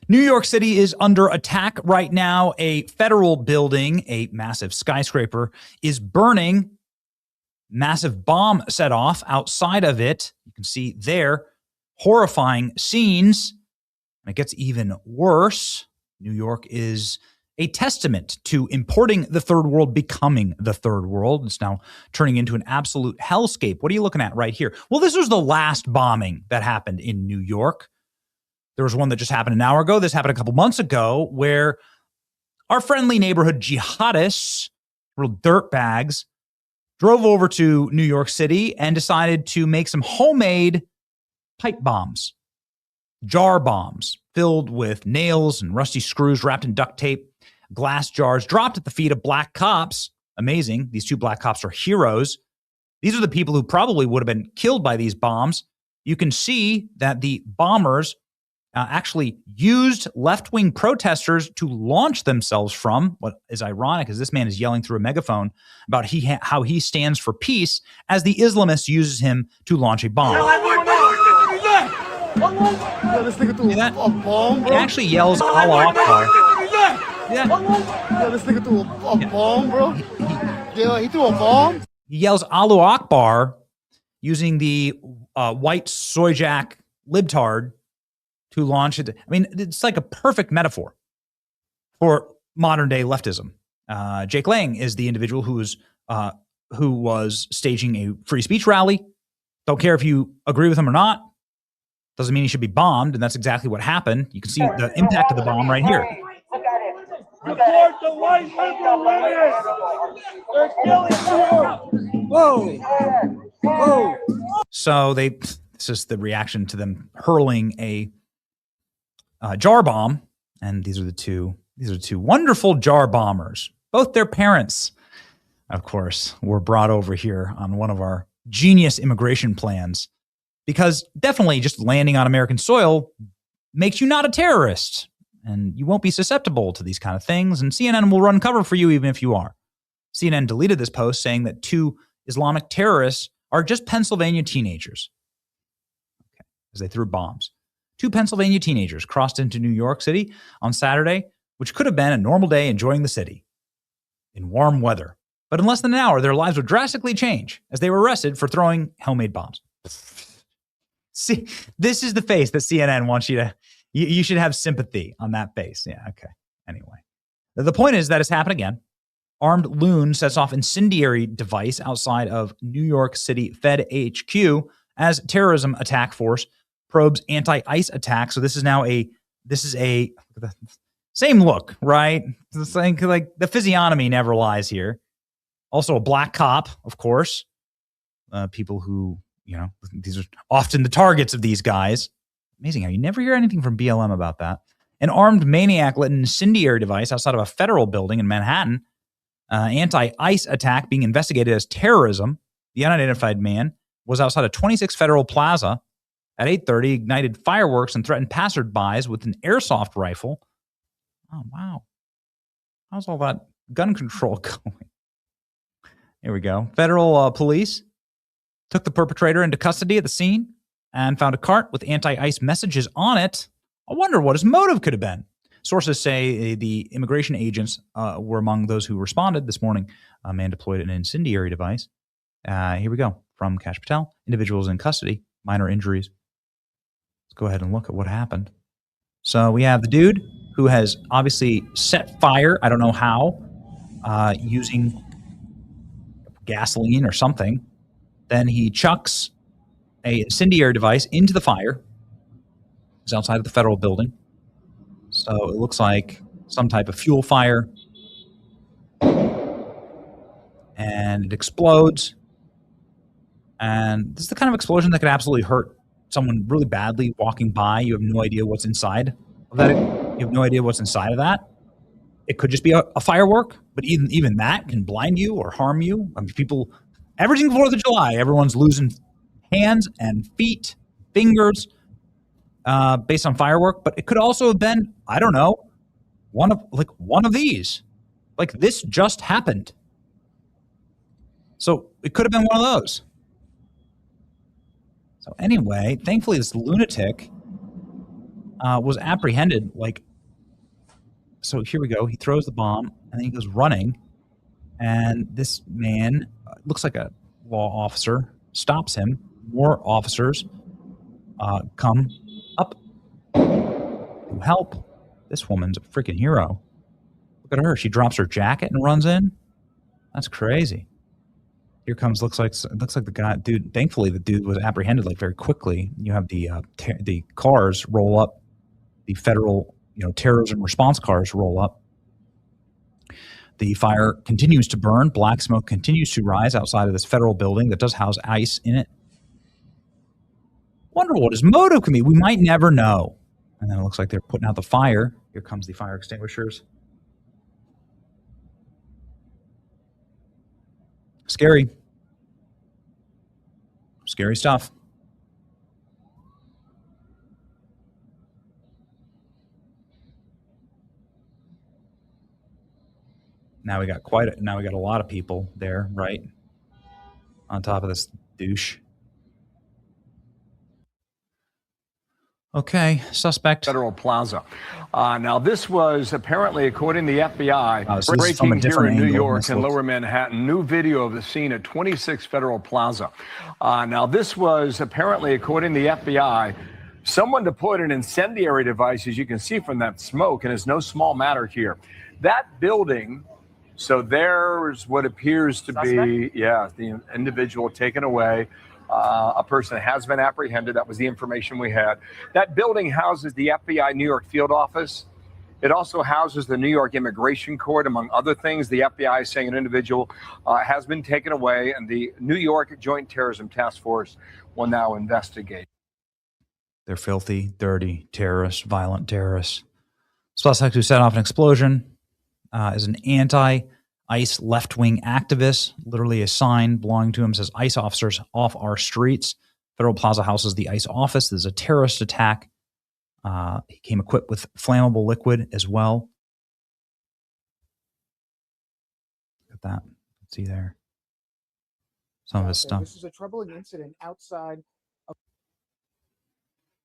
New York City is under attack right now. A federal building, a massive skyscraper, is burning. Massive bomb set off outside of it. You can see there horrifying scenes. And it gets even worse. New York is a testament to importing the third world, becoming the third world. It's now turning into an absolute hellscape. What are you looking at right here? Well, this was the last bombing that happened in New York. There was one that just happened an hour ago. This happened a couple months ago where our friendly neighborhood jihadists, real dirtbags, drove over to New York City and decided to make some homemade pipe bombs, jar bombs filled with nails and rusty screws wrapped in duct tape, glass jars dropped at the feet of black cops. Amazing. These two black cops are heroes. These are the people who probably would have been killed by these bombs. You can see that the bombers actually used left-wing protesters to launch themselves from. What is ironic is this man is yelling through a megaphone about how he stands for peace as the Islamist uses him to launch a bomb. See that? He actually yells Allah Akbar. This nigga threw a bomb, bro. He threw a bomb. He yells Allahu Akbar using the white soyjack libtard to launch it. I mean, it's like a perfect metaphor for modern day leftism. Jake Lang is the individual who was staging a free speech rally. Don't care if you agree with him or not. Doesn't mean he should be bombed, and that's exactly what happened. You can see the impact of the bomb right here. Report the white liberals. They're killing you. Whoa. So this is the reaction to them hurling a jar bomb, and these are the two wonderful jar bombers. Both their parents, of course, were brought over here on one of our genius immigration plans, because definitely just landing on American soil makes you not a terrorist, and you won't be susceptible to these kind of things, and CNN will run cover for you even if you are. CNN deleted this post saying that two Islamic terrorists are just Pennsylvania teenagers, as they threw bombs. Two Pennsylvania teenagers crossed into New York City on Saturday, which could have been a normal day enjoying the city in warm weather. But in less than an hour, their lives would drastically change as they were arrested for throwing homemade bombs. See, this is the face that CNN wants you to, you should have sympathy on that face. Yeah, okay. Anyway, the point is that it's happened again. Armed loon sets off incendiary device outside of New York City Fed HQ as terrorism attack force probes anti-ICE attack. So this is a same look, right? It's like the physiognomy never lies here. Also a black cop, of course. People who, these are often the targets of these guys. Amazing how you never hear anything from BLM about that. An armed maniac lit an incendiary device outside of a federal building in Manhattan. Anti-ICE attack being investigated as terrorism. The unidentified man was outside a 26 Federal Plaza at 8:30, ignited fireworks and threatened passerbys with an airsoft rifle. Oh, wow. How's all that gun control going? Here we go. Federal police took the perpetrator into custody at the scene and found a cart with anti-ICE messages on it. I wonder what his motive could have been. Sources say the immigration agents were among those who responded this morning. A man deployed an incendiary device. Here we go. From Kash Patel. Individuals in custody. Minor injuries. Let's go ahead and look at what happened. So we have the dude who has obviously set fire, I don't know how, using gasoline or something. Then he chucks a incendiary device into the fire. It's outside of the federal building. So it looks like some type of fuel fire. And it explodes. And this is the kind of explosion that could absolutely hurt someone really badly walking by. You have no idea what's inside of that. You have no idea what's inside of that. It could just be a firework, but even that can blind you or harm you. I mean, people, every single 4th of July, everyone's losing hands and feet, fingers, based on firework. But it could also have been, I don't know, one of these. Like this just happened. So it could have been one of those. So anyway, thankfully this lunatic was apprehended. Like, so here we go. He throws the bomb and then he goes running. And this man looks like a law officer, stops him. More officers come up to help. This woman's a freaking hero. Look at her. She drops her jacket and runs in. That's crazy. Here comes, looks like the guy, dude. Thankfully, the dude was apprehended like very quickly. You have the cars roll up, the federal terrorism response cars roll up. The fire continues to burn. Black smoke continues to rise outside of this federal building that does house ICE in it. Wonder what his motive can be. We might never know. And then it looks like they're putting out the fire. Here comes the fire extinguishers. Scary. Scary stuff. Now we got a lot of people there, right? On top of this douche. Okay, suspect. Federal Plaza. Now, this was apparently, according to the FBI, So breaking here in New angle. York and Lower Manhattan. New video of the scene at 26 Federal Plaza. Now, this was apparently, according to the FBI, someone deployed an incendiary device, as you can see from that smoke, and it's no small matter here. That building, so there's what appears to be, the individual taken away. A person has been apprehended. That was the information we had. That building houses the FBI New York field office. It also houses the New York Immigration Court, among other things. The FBI is saying an individual has been taken away, and the New York Joint Terrorism Task Force will now investigate. They're filthy, dirty terrorists, violent terrorists. Suspect who set off an explosion is an anti-ICE left-wing activist. Literally a sign belonging to him says, ICE officers off our streets. Federal Plaza houses the ICE office. This is a terrorist attack. He came equipped with flammable liquid as well. Look at that. Let's see there. Some of his stuff. This is a troubling incident outside.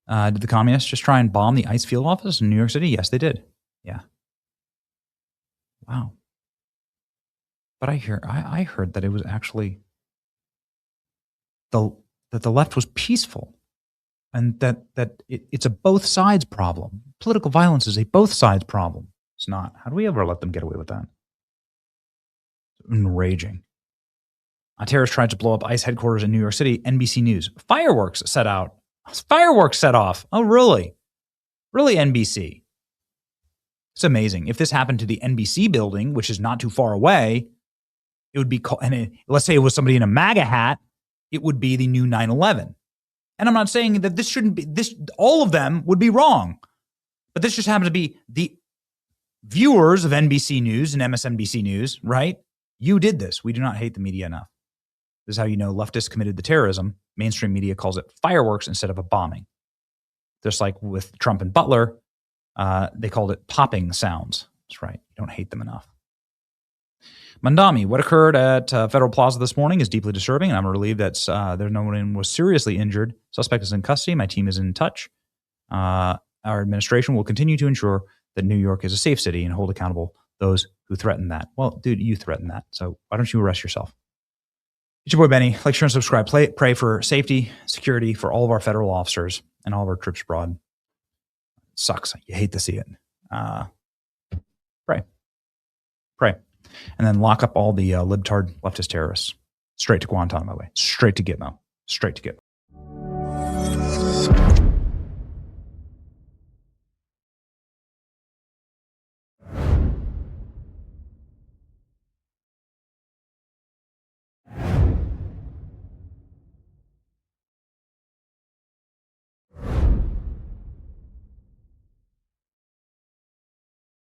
Did the communists just try and bomb the ICE field office in New York City? Yes, they did. Yeah. Wow. But I heard that it was actually that the left was peaceful, and that it's a both sides problem. Political violence is a both sides problem. It's not. How do we ever let them get away with that? It's enraging. A terrorist tried to blow up ICE headquarters in New York City. NBC News. Fireworks set out. Fireworks set off. Oh, really? Really, NBC? It's amazing. If this happened to the NBC building, which is not too far away, it would be called, let's say it was somebody in a MAGA hat, it would be the new 9/11. And I'm not saying that this shouldn't be, all of them would be wrong. But this just happens to be the viewers of NBC News and MSNBC News, right? You did this. We do not hate the media enough. This is how you know leftists committed the terrorism. Mainstream media calls it fireworks instead of a bombing. Just like with Trump and Butler, they called it popping sounds. That's right. You don't hate them enough. Mandami, what occurred at Federal Plaza this morning is deeply disturbing, and I'm relieved that no one was seriously injured. Suspect is in custody. My team is in touch. Our administration will continue to ensure that New York is a safe city and hold accountable those who threaten that. Well, dude, you threatened that, so why don't you arrest yourself? It's your boy Benny. Like, share, and subscribe. Pray for safety, security for all of our federal officers and all of our troops abroad. It sucks. You hate to see it. Pray. And then lock up all the libtard leftist terrorists. Straight to Guantanamo Bay. Straight to Gitmo.